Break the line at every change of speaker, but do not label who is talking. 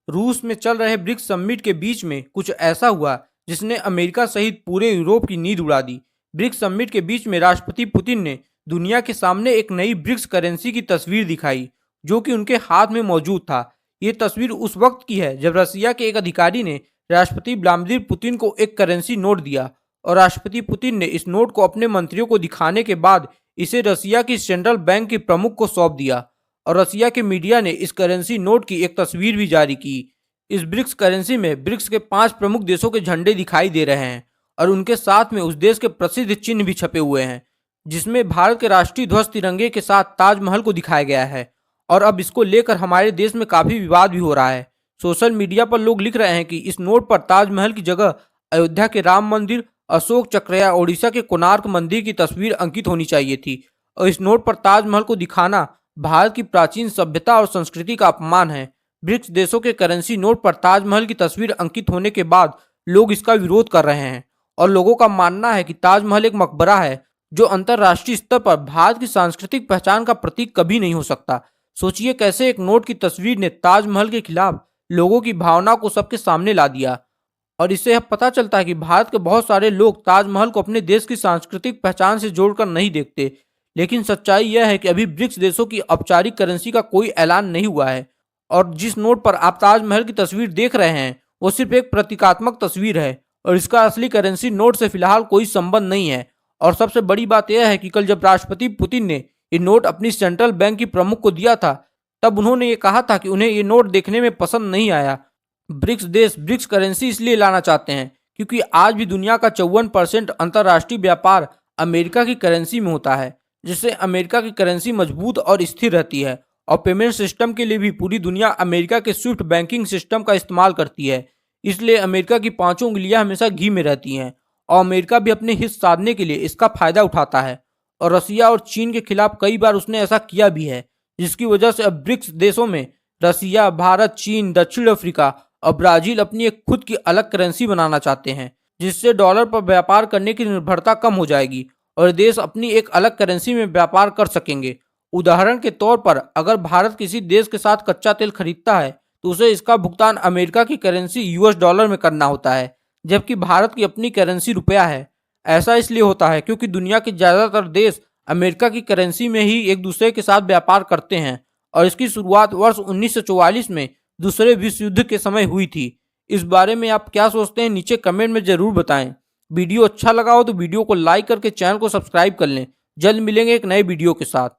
रूस में चल रहे ब्रिक्स समिट के बीच में कुछ ऐसा हुआ जिसने अमेरिका सहित पूरे यूरोप की नींद उड़ा दी। ब्रिक्स समिट के बीच में राष्ट्रपति पुतिन ने दुनिया के सामने एक नई ब्रिक्स करेंसी की तस्वीर दिखाई, जो कि उनके हाथ में मौजूद था। ये तस्वीर उस वक्त की है जब रसिया के एक अधिकारी ने राष्ट्रपति व्लादिमीर पुतिन को एक करेंसी नोट दिया और राष्ट्रपति पुतिन ने इस नोट को अपने मंत्रियों को दिखाने के बाद इसे रसिया की सेंट्रल बैंक के प्रमुख को सौंप दिया और रसिया के मीडिया ने इस करेंसी नोट की एक तस्वीर भी जारी की। इस ब्रिक्स करेंसी में ब्रिक्स के 5 प्रमुख देशों के झंडे दिखाई दे रहे हैं और उनके साथ में उस देश के प्रसिद्ध चिन्ह भी छपे हुए हैं, जिसमें भारत के राष्ट्रीय ध्वज तिरंगे के साथ ताजमहल को दिखाया गया है। और अब इसको लेकर हमारे देश में काफी विवाद भी हो रहा है। सोशल मीडिया पर लोग लिख रहे हैं कि इस नोट पर ताजमहल की जगह अयोध्या के राम मंदिर, अशोक चक्र या ओडिशा के कोणार्क मंदिर की तस्वीर अंकित होनी चाहिए थी और इस नोट पर ताजमहल को दिखाना भारत की प्राचीन सभ्यता और संस्कृति का अपमान है। ब्रिक्स देशों के करेंसी नोट पर ताजमहल की तस्वीर अंकित होने के बाद लोग इसका विरोध कर रहे हैं और लोगों का मानना है कि ताजमहल एक मकबरा है जो अंतर्राष्ट्रीय स्तर पर भारत की सांस्कृतिक पहचान का प्रतीक कभी नहीं हो सकता। सोचिए कैसे एक नोट की तस्वीर ने ताजमहल के खिलाफ लोगों की भावना को सबके सामने ला दिया। और इससे यह पता चलता है कि भारत के बहुत सारे लोग ताजमहल को अपने देश की सांस्कृतिक पहचान से जोड़कर नहीं देखते। लेकिन सच्चाई यह है कि अभी ब्रिक्स देशों की औपचारिक करेंसी का कोई ऐलान नहीं हुआ है और जिस नोट पर आप ताजमहल की तस्वीर देख रहे हैं वो सिर्फ एक प्रतीकात्मक तस्वीर है और इसका असली करेंसी नोट से फिलहाल कोई संबंध नहीं है। और सबसे बड़ी बात यह है कि कल जब राष्ट्रपति पुतिन ने ये नोट अपनी सेंट्रल बैंक की प्रमुख को दिया था, तब उन्होंने ये कहा था कि उन्हें ये नोट देखने में पसंद नहीं आया। ब्रिक्स देश ब्रिक्स करेंसी इसलिए लाना चाहते हैं क्योंकि आज भी दुनिया का 54% अंतर्राष्ट्रीय व्यापार अमेरिका की करेंसी में होता है, जिससे अमेरिका की करेंसी मजबूत और स्थिर रहती है। और पेमेंट सिस्टम के लिए भी पूरी दुनिया अमेरिका के स्विफ्ट बैंकिंग सिस्टम का इस्तेमाल करती है। इसलिए अमेरिका की 5 उंगलियां हमेशा घी में रहती हैं और अमेरिका भी अपने हित साधने के लिए इसका फायदा उठाता है। और रसिया और चीन के खिलाफ कई बार उसने ऐसा किया भी है, जिसकी वजह से अब ब्रिक्स देशों में रसिया, भारत, चीन, दक्षिण अफ्रीका और ब्राजील अपनी एक खुद की अलग करेंसी बनाना चाहते हैं, जिससे डॉलर पर व्यापार करने की निर्भरता कम हो जाएगी और देश अपनी एक अलग करेंसी में व्यापार कर सकेंगे। उदाहरण के तौर पर अगर भारत किसी देश के साथ कच्चा तेल खरीदता है तो उसे इसका भुगतान अमेरिका की करेंसी यूएस डॉलर में करना होता है, जबकि भारत की अपनी करेंसी रुपया है। ऐसा इसलिए होता है क्योंकि दुनिया के ज्यादातर देश अमेरिका की करेंसी में ही एक दूसरे के साथ व्यापार करते हैं और इसकी शुरुआत वर्ष 1944 में दूसरे विश्व युद्ध के समय हुई थी। इस बारे में आप क्या सोचते हैं, नीचे कमेंट में जरूर बताएं। वीडियो अच्छा लगा हो तो वीडियो को लाइक करके चैनल को सब्सक्राइब कर लें। जल्द मिलेंगे एक नए वीडियो के साथ।